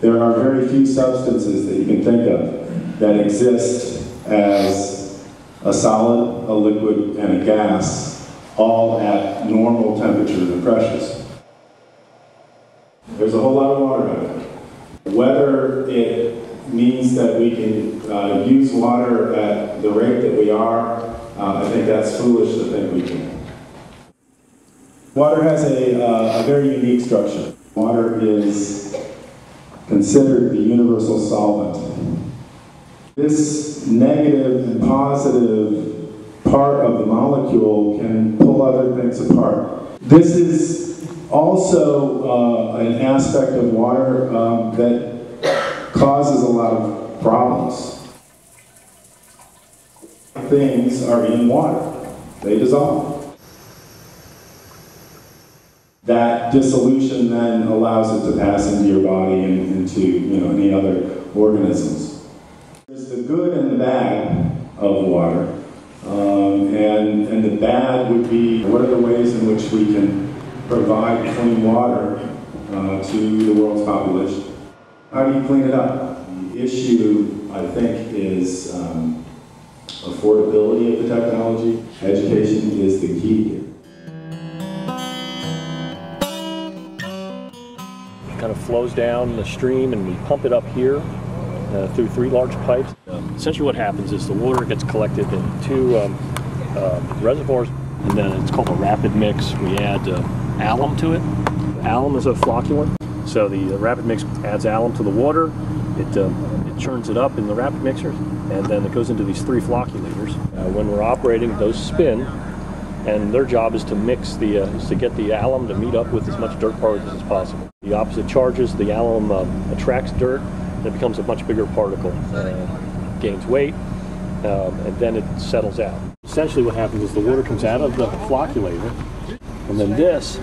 There are very few substances that you can think of that exist as a solid, a liquid, and a gas, all at normal temperatures and pressures. There's a whole lot of water out there. Whether it means that we can use water at the rate that we are, I think that's foolish to think we can. Water has a very unique structure. Water is considered the universal solvent. This negative and positive part of the molecule can pull other things apart. This is also an aspect of water that causes a lot of problems. Things are in water. They dissolve. That dissolution then allows it to pass into your body and into any other organisms. There's the good and the bad of water. And the bad would be, what are the ways in which we can provide clean water to the world's population? How do you clean it up? The issue, I think, is affordability of the technology. Education is the key here. Kind of flows down the stream, and we pump it up here through 3 large pipes. Essentially what happens is the water gets collected in 2 reservoirs, and then it's called a rapid mix. We add alum to it. Alum is a flocculant, so the rapid mix adds alum to the water. It churns it up in the rapid mixer, and then it goes into these 3 flocculators. When we're operating, those spin, and their job is to mix to get the alum to meet up with as much dirt particles as possible. The opposite charges, the alum attracts dirt, and it becomes a much bigger particle, gains weight, and then it settles out. Essentially what happens is the water comes out of the flocculator, and then this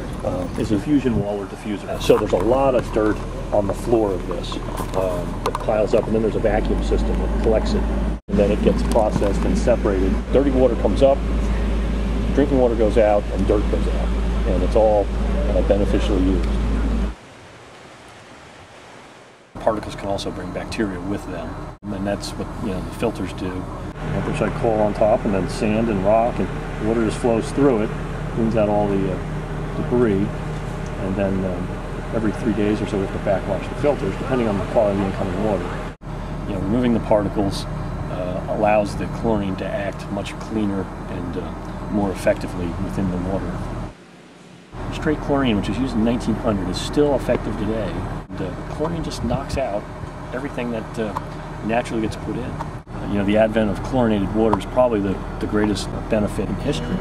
is a diffusion wall or diffuser. So there's a lot of dirt on the floor of this that piles up, and then there's a vacuum system that collects it, and then it gets processed and separated. Dirty water comes up, drinking water goes out, and dirt goes out, and it's all beneficially used. Particles can also bring bacteria with them, and that's what the filters do. Anthracite coal on top, and then sand and rock, and the water just flows through it, cleans out all the debris, and then every 3 days or so we have to backwash the filters, depending on the quality of the incoming water. Removing the particles allows the chlorine to act much cleaner and more effectively within the water. Straight chlorine, which was used in 1900, is still effective today. Chlorine just knocks out everything that naturally gets put in. The advent of chlorinated water is probably the greatest benefit in history.